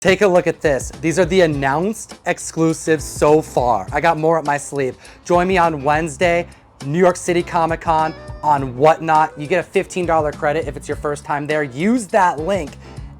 Take a look at this. These are the announced exclusives so far. I got more up my sleeve. Join me on Wednesday, New York City Comic Con on Whatnot. You get a $15 credit if it's your first time there. Use that link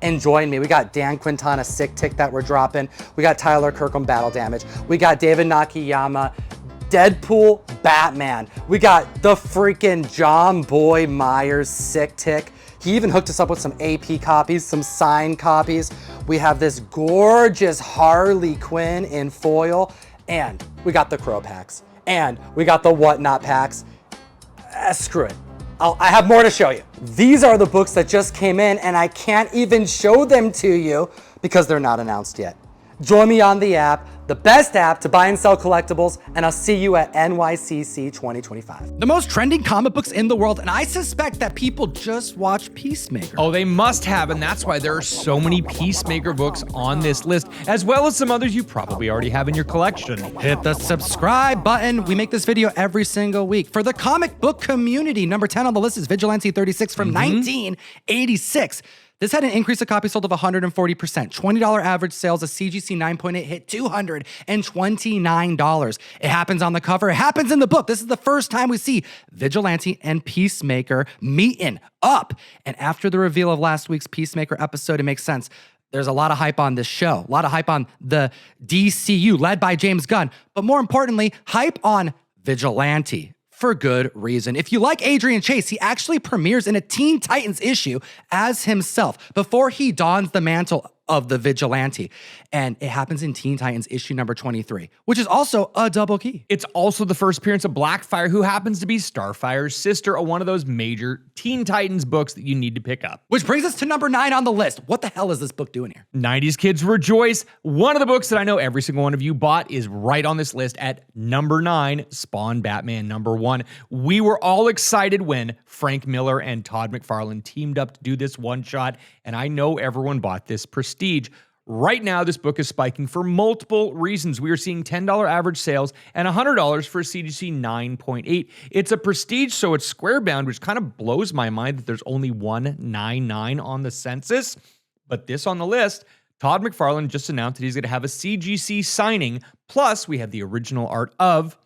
and join me. We got Dan Quintana Sick Tick that we're dropping. We got Tyler Kirkham Battle Damage. We got David Nakayama Deadpool Batman. We got the freaking John Boy Myers Sick Tick. He even hooked us up with some AP copies, some signed copies. We have this gorgeous Harley Quinn in foil, and we got the Crow packs, and we got the Whatnot packs. Screw it. I have more to show you. These are the books that just came in, and I can't even show them to you because they're not announced yet. Join me on the app, the best app to buy and sell collectibles, and I'll see you at NYCC 2025. The most trending comic books in the world, and I suspect that people just watch Peacemaker. Oh, they must have, and that's why there are so many Peacemaker books on this list, as well as some others you probably already have in your collection. Hit the subscribe button. We make this video every single week. For the comic book community, number 10 on the list is Vigilante 36 from 1986. This had an increase of copies sold of 140%. $20 average sales, a CGC 9.8 hit $229. It happens on the cover. It happens in the book. This is the first time we see Vigilante and Peacemaker meeting up. And after the reveal of last week's Peacemaker episode, it makes sense. There's a lot of hype on this show, a lot of hype on the DCU led by James Gunn, but more importantly, hype on Vigilante. For good reason. If you like Adrian Chase, he actually premieres in a Teen Titans issue as himself before he dons the mantle of the Vigilante. And it happens in Teen Titans issue number 23, which is also a double key. It's also the first appearance of Blackfire, who happens to be Starfire's sister, one of those major Teen Titans books that you need to pick up. Which brings us to number 9 on the list. What the hell is this book doing here? 90s Kids Rejoice. One of the books that I know every single one of you bought is right on this list at number 9, Spawn Batman number 1. We were all excited when Frank Miller and Todd McFarlane teamed up to do this one shot, and I know everyone bought this prestige. Right now, this book is spiking for multiple reasons. We are seeing $10 average sales and $100 for a CGC 9.8. It's a prestige, so it's square bound, which kind of blows my mind that there's only 199 on the census. But this on the list, Todd McFarlane just announced that he's going to have a CGC signing. Plus, we have the original art of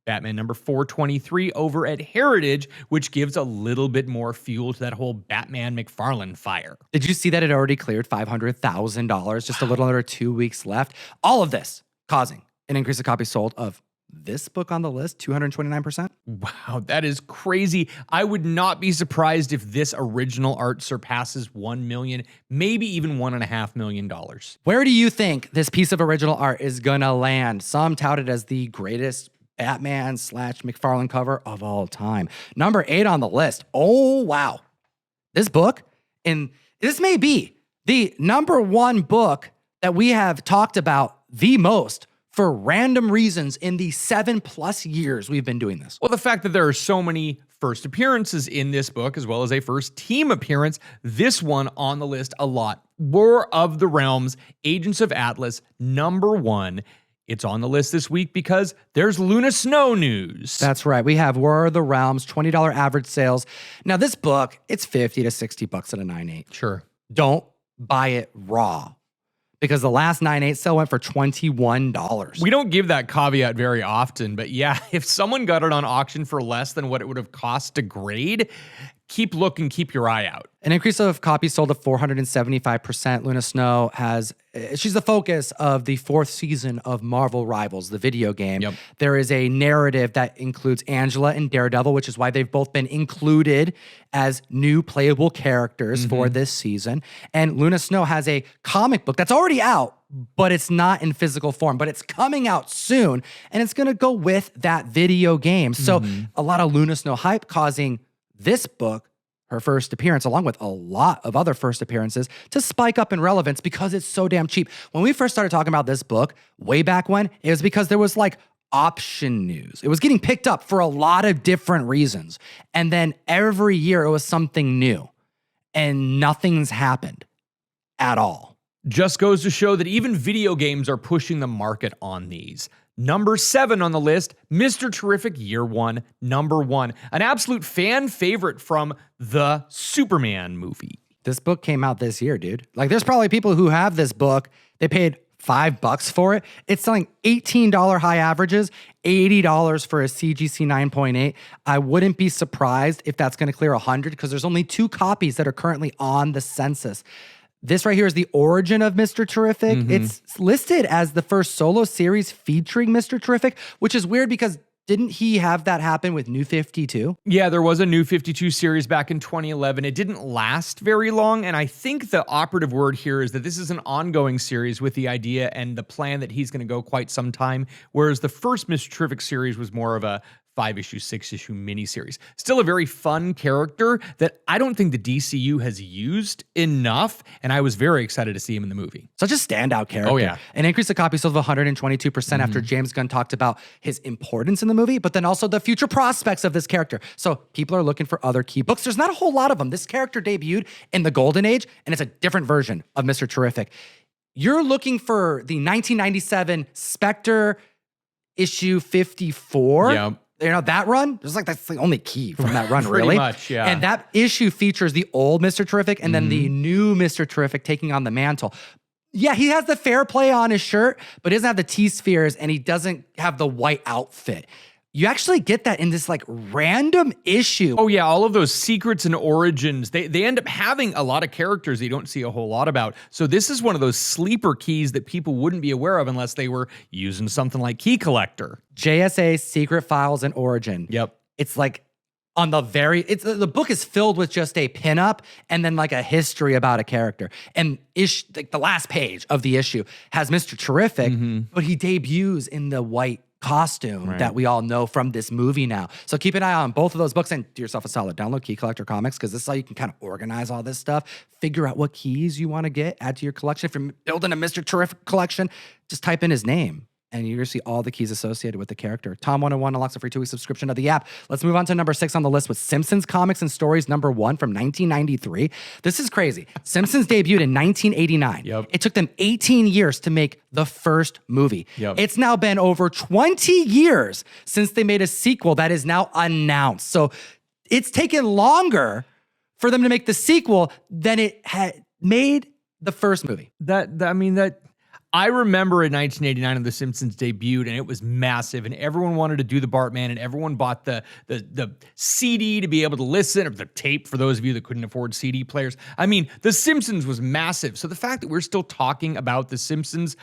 Batman number 423 over at Heritage, which gives a little bit more fuel to that whole Batman McFarlane fire. Did you see that it already cleared $500,000? Just a little under 2 weeks left. All of this causing an increase of copies sold of this book on the list, 229%. Wow, that is crazy. I would not be surprised if this original art surpasses 1 million, maybe even $1.5 million. Where do you think this piece of original art is gonna land? Some tout it as the greatest Batman / McFarlane cover of all time. Number 8 on the list. Oh, wow. This book, and this may be the number 1 book that we have talked about the most for random reasons in the 7+ years we've been doing this. Well, the fact that there are so many first appearances in this book, as well as a first team appearance, this one on the list a lot. War of the Realms, Agents of Atlas, number 1. It's on the list this week because there's Luna Snow news. That's right. We have War of the Realms, $20 average sales. Now, this book, it's $50 to $60 at a 9.8. Sure. Don't buy it raw because the last 9.8 sale went for $21. We don't give that caveat very often, but yeah, if someone got it on auction for less than what it would have cost to grade, keep looking, keep your eye out. An increase of copies sold of 475%. Luna Snow she's the focus of the 4th season of Marvel Rivals, the video game. Yep. There is a narrative that includes Angela and Daredevil, which is why they've both been included as new playable characters for this season. And Luna Snow has a comic book that's already out, but it's not in physical form, but it's coming out soon, and it's gonna go with that video game. So a lot of Luna Snow hype causing this book, her first appearance, along with a lot of other first appearances, to spike up in relevance because it's so damn cheap. When we first started talking about this book, way back when, it was because there was like option news. It was getting picked up for a lot of different reasons. And then every year it was something new. And nothing's happened at all. Just goes to show that even video games are pushing the market on these. Number 7 on the list, Mr. Terrific Year 1, number 1. An absolute fan favorite from the Superman movie. This book came out this year, dude. Like, there's probably people who have this book. They paid $5 for it. It's selling $18 high averages, $80 for a CGC 9.8. I wouldn't be surprised if that's going to clear 100 because there's only 2 copies that are currently on the census. This right here is the origin of Mr. Terrific. It's listed as the first solo series featuring Mr. Terrific, which is weird because didn't he have that happen with New 52? Yeah, there was a New 52 series back in 2011. It didn't last very long, and I think the operative word here is that this is an ongoing series with the idea and the plan that he's going to go quite some time, whereas the first Mr. Terrific series was more of a 5-issue, 6-issue miniseries. Still a very fun character that I don't think the DCU has used enough, and I was very excited to see him in the movie. Such a standout character. Oh, yeah. An increase of copies sold of 122% after James Gunn talked about his importance in the movie, but then also the future prospects of this character. So people are looking for other key books. There's not a whole lot of them. This character debuted in the Golden Age, and it's a different version of Mr. Terrific. You're looking for the 1997 Spectre issue 54. Yeah. You know, that run, that's the only key from that run, Pretty really. much, yeah. And that issue features the old Mr. Terrific and then the new Mr. Terrific taking on the mantle. Yeah, he has the fair play on his shirt, but he doesn't have the T-spheres and he doesn't have the white outfit. You actually get that in this like random issue. Oh yeah, all of those secrets and origins, they end up having a lot of characters that you don't see a whole lot about. So this is one of those sleeper keys that people wouldn't be aware of unless they were using something like Key Collector. JSA Secret Files and Origin. Yep. It's like on the the book is filled with just a pinup and then like a history about a character. And like the last page of the issue has Mr. Terrific, but he debuts in the white costume that we all know from this movie now. So keep an eye on both of those books and do yourself a solid. Download Key Collector Comics because this is how you can kind of organize all this stuff, figure out what keys you want to get, add to your collection. If you're building a Mr. Terrific collection, just type in his name and you're going to see all the keys associated with the character. Tom 101 unlocks a free 2-week subscription of the app. Let's move on to number 6 on the list with Simpsons Comics and Stories number 1 from 1993. This is crazy. Simpsons debuted in 1989. Yep. It took them 18 years to make the first movie. Yep. It's now been over 20 years since they made a sequel that is now announced. So it's taken longer for them to make the sequel than it had made the first movie. I remember in 1989 when The Simpsons debuted, and it was massive, and everyone wanted to do the Bartman, and everyone bought the CD to be able to listen, or the tape for those of you that couldn't afford CD players. I mean, The Simpsons was massive. So the fact that we're still talking about The Simpsons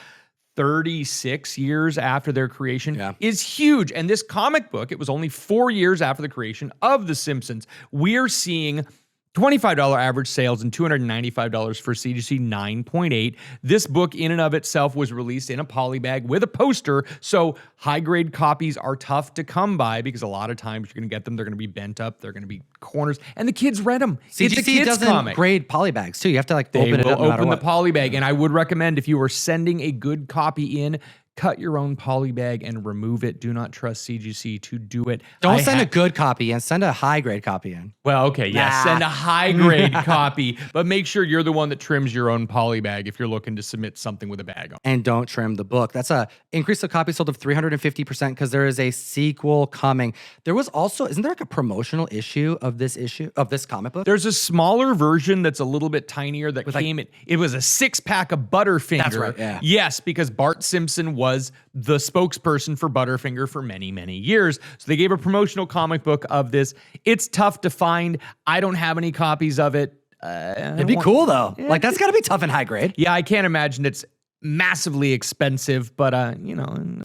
36 years after their creation is huge. And this comic book, it was only 4 years after the creation of The Simpsons. We're seeing $25 average sales and $295 for CGC 9.8. This book in and of itself was released in a polybag with a poster, so high-grade copies are tough to come by because a lot of times you're going to get them, they're going to be bent up, they're going to be corners, and the kids read them. CGC doesn't grade polybags too. You have to like open it up no matter open what. the polybag, and I would recommend if you were sending a good copy in, cut your own polybag and remove it. Do not trust CGC to do it. Don't send a good copy in. Send a high-grade copy in. Well, okay, yeah, send a high-grade copy, but make sure you're the one that trims your own polybag if you're looking to submit something with a bag on. And don't trim the book. That's a increase of copies sold of 350% because there is a sequel coming. There was also, isn't there like a promotional issue of this comic book? There's a smaller version that's a little bit tinier that came in. It was a 6-pack of Butterfinger. That's right, yeah. Yes, because Bart Simpson was the spokesperson for Butterfinger for many, many years. So they gave a promotional comic book of this. It's tough to find. I don't have any copies of it. It'd be cool though. Like that's got to be tough in high grade. Yeah, I can't imagine it's massively expensive, but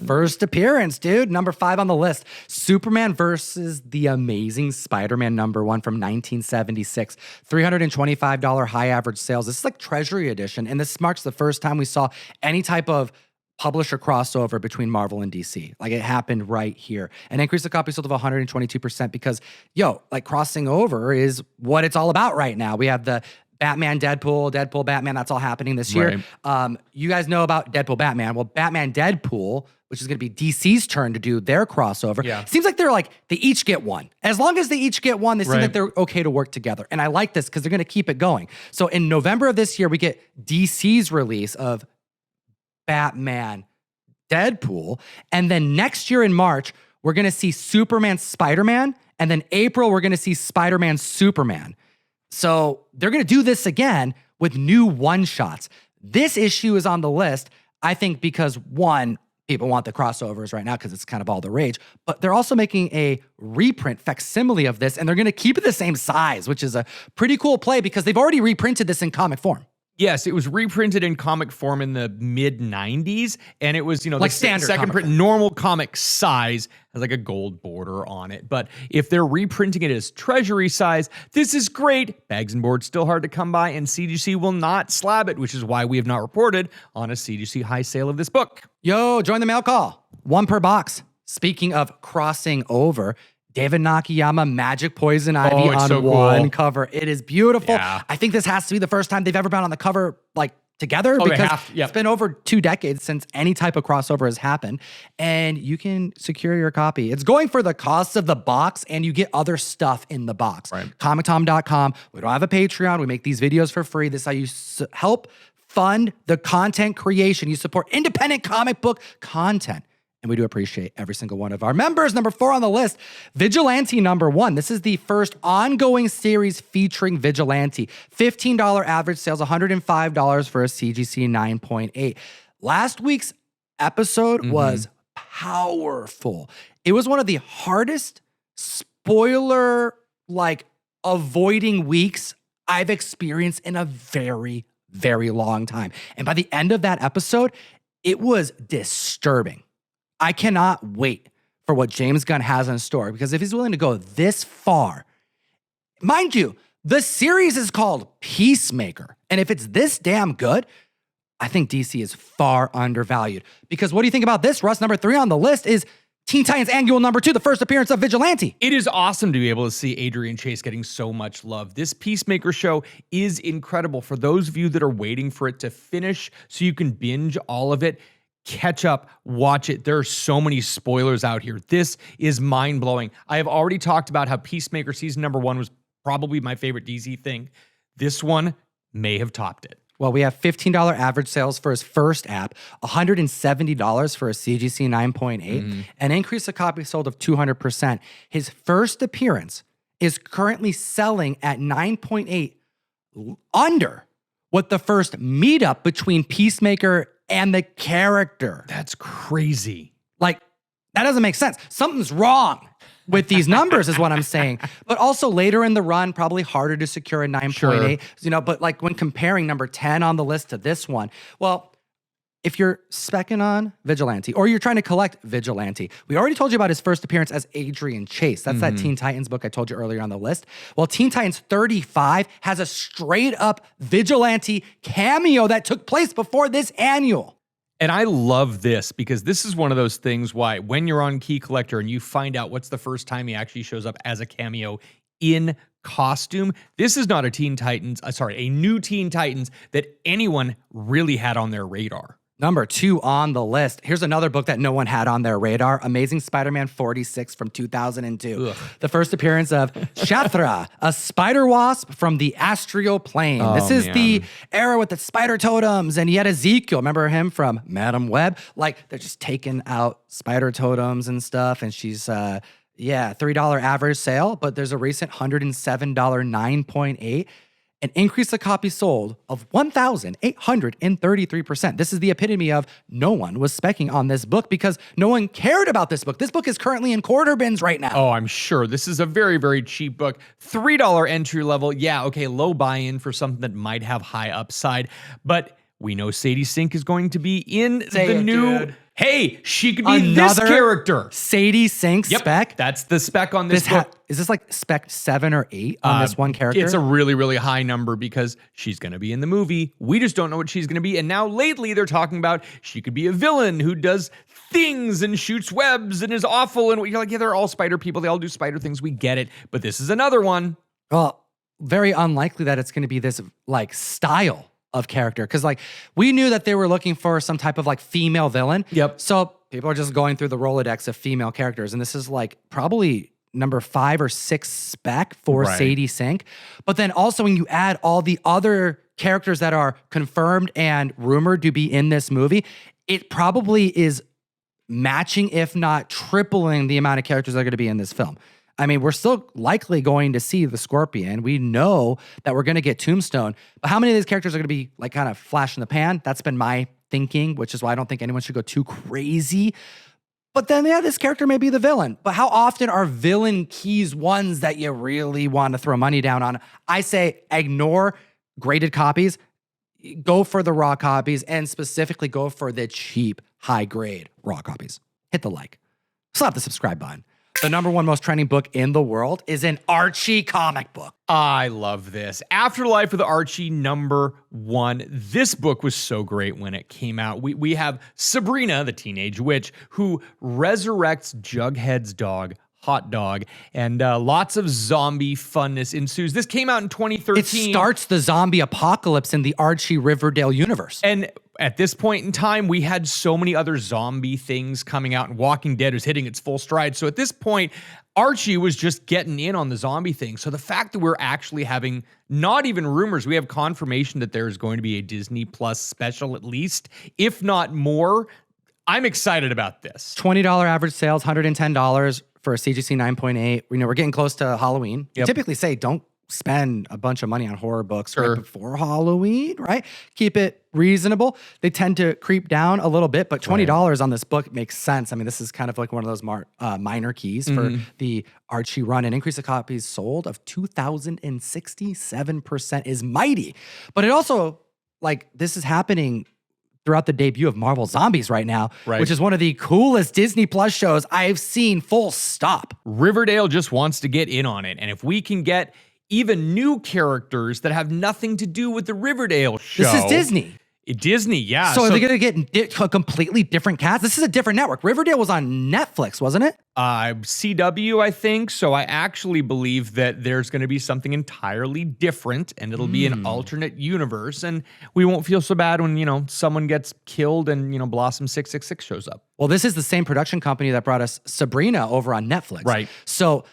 First appearance, dude. Number 5 on the list. Superman versus the Amazing Spider-Man number 1 from 1976. $325 high average sales. This is like Treasury Edition, and this marks the first time we saw any type of publisher crossover between Marvel and DC. Like it happened right here. An increase of copies sold of 122% because, like crossing over is what it's all about right now. We have the Batman, Deadpool, Batman. That's all happening this year. Right. You guys know about Deadpool, Batman. Well, Batman, Deadpool, which is going to be DC's turn to do their crossover. Yeah. Seems like they're like, they each get one. As long as they each get one, they seem Right. like they're okay to work together. And I like this because they're going to keep it going. So in November of this year, we get DC's release of Batman, Deadpool. And then next year in March, we're going to see Superman, Spider-Man. And then April, we're going to see Spider-Man, Superman. So they're going to do this again with new one-shots. This issue is on the list, I think, because one, people want the crossovers right now because it's kind of all the rage, but they're also making a reprint facsimile of this, and they're going to keep it the same size, which is a pretty cool play because they've already reprinted this in comic form. Yes, it was reprinted in comic form in the mid 90s, and it was, Like the standard second comic print, form. normal comic size, has like a gold border on it. But if they're reprinting it as treasury size, this is great. Bags and boards still hard to come by, and CGC will not slab it, which is why we have not reported on a CGC high sale of this book. Yo, join the mail call. One per box. Speaking of crossing over, David Nakayama, Magic Poison Ivy it's on so one cool. cover. It is beautiful. Yeah. I think this has to be the first time they've ever been on the cover like together Oh, they because have, yep. it's been over 2 decades since any type of crossover has happened. And you can secure your copy. It's going for the cost of the box, and you get other stuff in the box. Right. ComicTom.com. We don't have a Patreon. We make these videos for free. This is how you help fund the content creation. You support independent comic book content. And we do appreciate every single one of our members. Number 4 on the list, Vigilante number 1. This is the first ongoing series featuring Vigilante. $15 average sales, $105 for a CGC 9.8. Last week's episode was powerful. It was one of the hardest spoiler, avoiding weeks I've experienced in a very, very long time. And by the end of that episode, it was disturbing. I cannot wait for what James Gunn has in store, because if he's willing to go this far, mind you, the series is called Peacemaker. And if it's this damn good, I think DC is far undervalued. Because what do you think about this, Russ? Number 3 on the list is Teen Titans Annual number 2, the first appearance of Vigilante. It is awesome to be able to see Adrian Chase getting so much love. This Peacemaker show is incredible. For those of you that are waiting for it to finish so you can binge all of it, catch up, watch it. There are so many spoilers out here. This is mind-blowing. I have already talked about how Peacemaker season number 1 was probably my favorite DC thing. This one may have topped it. Well, we have $15 average sales for his first app, $170 for a CGC 9.8, an increase of copies sold of 200%. His first appearance is currently selling at 9.8, under what the first meetup between Peacemaker and the character. That's crazy. That doesn't make sense. Something's wrong with these numbers is what I'm saying. But also later in the run, probably harder to secure a 9.8, but when comparing number 10 on the list to this one, well, if you're specking on Vigilante or you're trying to collect Vigilante, we already told you about his first appearance as Adrian Chase. That's that Teen Titans book I told you earlier on the list. Well, Teen Titans 35 has a straight up Vigilante cameo that took place before this annual. And I love this because this is one of those things why when you're on Key Collector and you find out what's the first time he actually shows up as a cameo in costume, this is not a new Teen Titans that anyone really had on their radar. Number 2 on the list. Here's another book that no one had on their radar. Amazing Spider-Man 46 from 2002. Ugh. The first appearance of Shatra, a spider wasp from the astral plane. Oh, this is man. the era with the spider totems, and yet Ezekiel. Remember him from Madam Web? They're just taking out spider totems and stuff, and she's $3 average sale, but there's a recent $107 9.8. An increase of copies sold of 1,833%. This is the epitome of no one was specking on this book because no one cared about this book. This book is currently in quarter bins right now. Oh, I'm sure. This is a very, very cheap book. $3 entry level. Yeah, okay, low buy-in for something that might have high upside. But we know Sadie Sink is going to be in new... Dude. Hey, she could be this character. Sadie Sink spec. That's the spec on this book. Is this spec 7 or 8 on this one character? It's a really, really high number because she's going to be in the movie. We just don't know what she's going to be. And now lately they're talking about she could be a villain who does things and shoots webs and is awful. And you're like, yeah, they're all spider people. They all do spider things. We get it. But this is another one. Well, very unlikely that it's going to be this style of character, because we knew that they were looking for some type of female villain. Yep. So people are just going through the Rolodex of female characters, and this is probably number 5 or 6 spec for Sadie Sink. But then also when you add all the other characters that are confirmed and rumored to be in this movie, it probably is matching, if not tripling, the amount of characters that are going to be in this film. I mean, we're still likely going to see the Scorpion. We know that we're going to get Tombstone. But how many of these characters are going to be like kind of flash in the pan? That's been my thinking, which is why I don't think anyone should go too crazy. But then, yeah, this character may be the villain. But how often are villain keys ones that you really want to throw money down on? I say ignore graded copies. Go for the raw copies, and specifically go for the cheap, high-grade raw copies. Hit the like. Slap the subscribe button. The #1 most trending book in the world is an Archie comic book. I love this. Afterlife with Archie #1. This book was so great when it came out. We have Sabrina, the teenage witch, who resurrects Jughead's dog, Hot Dog, and lots of zombie funness ensues. This came out in 2013. It starts the zombie apocalypse in the Archie Riverdale universe. And at this point in time, we had so many other zombie things coming out, and Walking Dead was hitting its full stride. So at this point, Archie was just getting in on the zombie thing. So the fact that we're actually having not even rumors, we have confirmation that there is going to be a Disney Plus special at least, if not more. I'm excited about this. $20 average sales, $110 for a CGC 9.8. You know, we're getting close to Halloween. Yep. We typically say don't spend a bunch of money on horror books Sure. right before Halloween, right? Keep it reasonable. They tend to creep down a little bit, but $20 on this book makes sense. I mean, this is kind of like one of those minor keys for the Archie run. An increase of copies sold of 2,067% is mighty. But it also, like, this is happening throughout the debut of Marvel Zombies right now, which is one of the coolest Disney Plus shows I've seen, full stop. Riverdale just wants to get in on it. And if we can get even new characters that have nothing to do with the Riverdale show. This is Disney. Disney, yeah. So are they going to get a completely different cast? This is a different network. Riverdale was on Netflix, wasn't it? CW, I think. So I actually believe that there's going to be something entirely different, and it'll be an alternate universe, and we won't feel so bad when, you know, someone gets killed and, you know, Blossom 666 shows up. Well, this is the same production company that brought us Sabrina over on Netflix. Right. So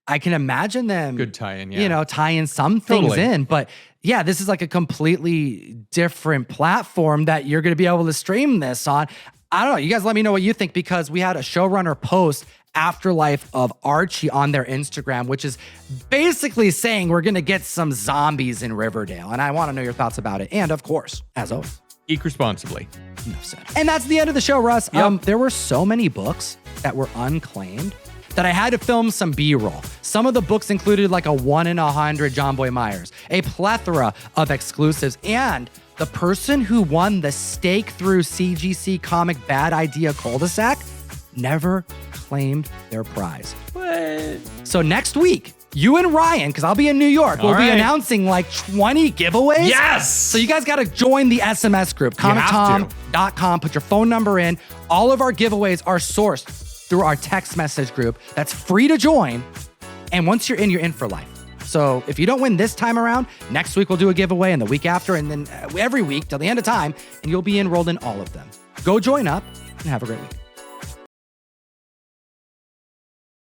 I can imagine them, Good tie-in, yeah. you know, tying some things Totally. in, but yeah, this is like a completely different platform that you're going to be able to stream this on. I don't know. You guys let me know what you think, because we had a showrunner post Afterlife of Archie on their Instagram, which is basically saying we're going to get some zombies in Riverdale. And I want to know your thoughts about it. And of course, as always, Eat responsibly. enough said. And that's the end of the show, Russ. Yep. There were so many books that were unclaimed that I had to film some B-roll. Some of the books included like a 1 in 100 John Boy Myers, a plethora of exclusives, and the person who won the stake through CGC comic Bad Idea cul-de-sac never claimed their prize. What? So next week, you and Ryan, because I'll be in New York, we'll be right. announcing like 20 giveaways. Yes! So you guys got to join the SMS group, have to. comictom.com, put your phone number in. All of our giveaways are sourced through our text message group. That's free to join. And once you're in for life. So if you don't win this time around, next week we'll do a giveaway, and the week after, and then every week till the end of time, and you'll be enrolled in all of them. Go join up and have a great week.